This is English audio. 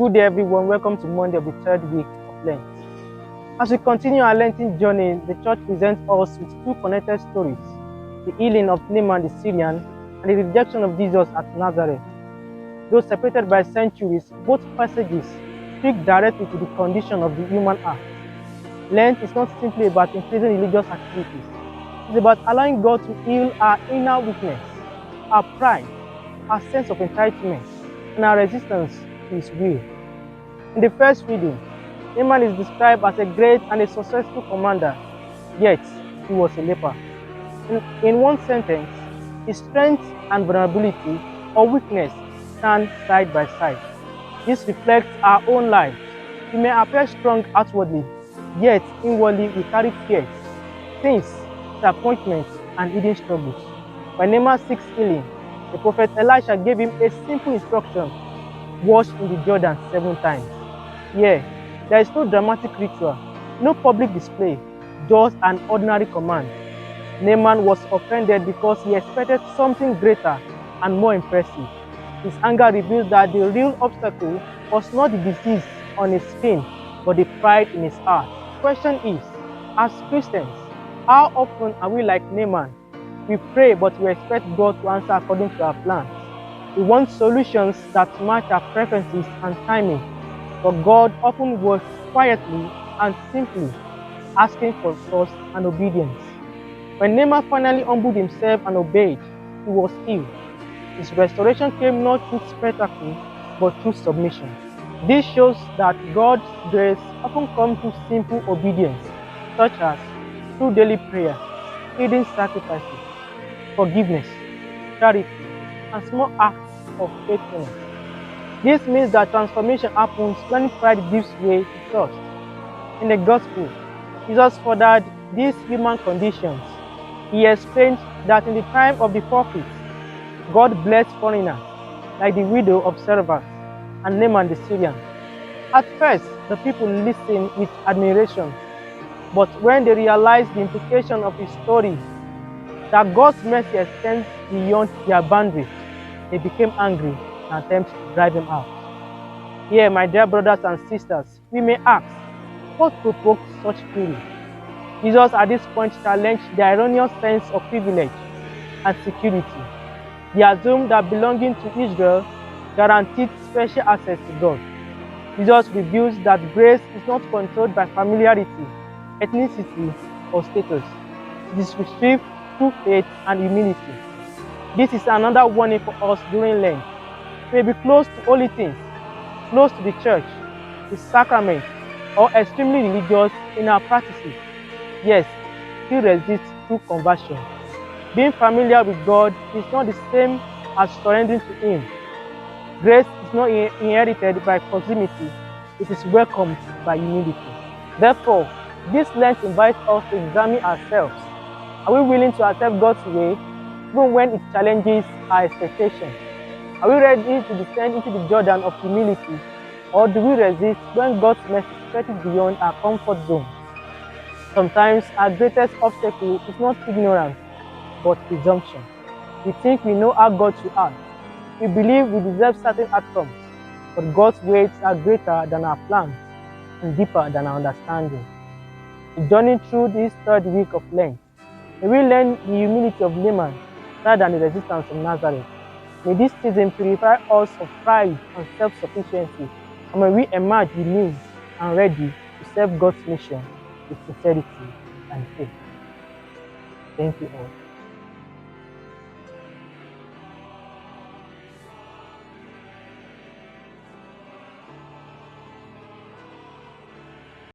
Good day, everyone. Welcome to Monday of the third week of Lent. As we continue our Lenten journey, the church presents us with two connected stories: the healing of Naaman the Syrian and the rejection of Jesus at Nazareth. Though separated by centuries, both passages speak directly to the condition of the human heart. Lent is not simply about increasing religious activities. It's about allowing God to heal our inner weakness, our pride, our sense of entitlement, and our resistance to His will. In the first reading, Naaman is described as a great and a successful commander, yet he was a leper. In one sentence, his strength and vulnerability or weakness stand side by side. This reflects our own lives. We may appear strong outwardly, yet inwardly we carry fears, sins, disappointments, and hidden struggles. When Naaman seeks healing, the prophet Elisha gave him a simple instruction: wash in the Jordan 7 times. Here, there is no dramatic ritual, no public display, just an ordinary command. Naaman was offended because he expected something greater and more impressive. His anger revealed that the real obstacle was not the disease on his skin, but the pride in his heart. The question is, as Christians, how often are we like Naaman? We pray, but we expect God to answer according to our plans. We want solutions that match our preferences and timing, but God often works quietly and simply, asking for trust and obedience. When Naaman finally humbled himself and obeyed, he was healed. His restoration came not through spectacle, but through submission. This shows that God's grace often comes through simple obedience, such as through daily prayer, hidden sacrifices, forgiveness, charity, and small acts of faithfulness. This means that transformation happens when pride gives way to trust. In the Gospel, Jesus furthered these human conditions. He explained that in the time of the prophets, God blessed foreigners, like the widow of Seraphat and Naaman the Syrian. At first, the people listened with admiration, but when they realized the implication of his story, that God's mercy extends beyond their boundaries, they became angry and attempted to drive him out. Here, my dear brothers and sisters, we may ask, what provoked such fury? Jesus at this point challenged their erroneous sense of privilege and security. They assumed that belonging to Israel guaranteed special access to God. Jesus reveals that grace is not controlled by familiarity, ethnicity, or status. It is received through faith and humility. This is another warning for us during Lent. We may be close to holy things, close to the church, the sacrament, or extremely religious in our practices. Yes, still resist through conversion. Being familiar with God is not the same as surrendering to Him. Grace is not inherited by proximity, it is welcomed by humility. Therefore, this Lent invites us to examine ourselves. Are we willing to accept God's way, even when it challenges our expectations? Are we ready to descend into the Jordan of humility, or do we resist when God's mercy stretches beyond our comfort zone? Sometimes our greatest obstacle is not ignorance, but presumption. We think we know how God should act. We believe we deserve certain outcomes, but God's ways are greater than our plans and deeper than our understanding. In journeying through this third week of Lent, may we learn the humility of Naaman rather than the resistance of Nazareth. May this season purify us of pride and self-sufficiency, and may we emerge renewed and ready to serve God's mission with sincerity and faith. Thank you all.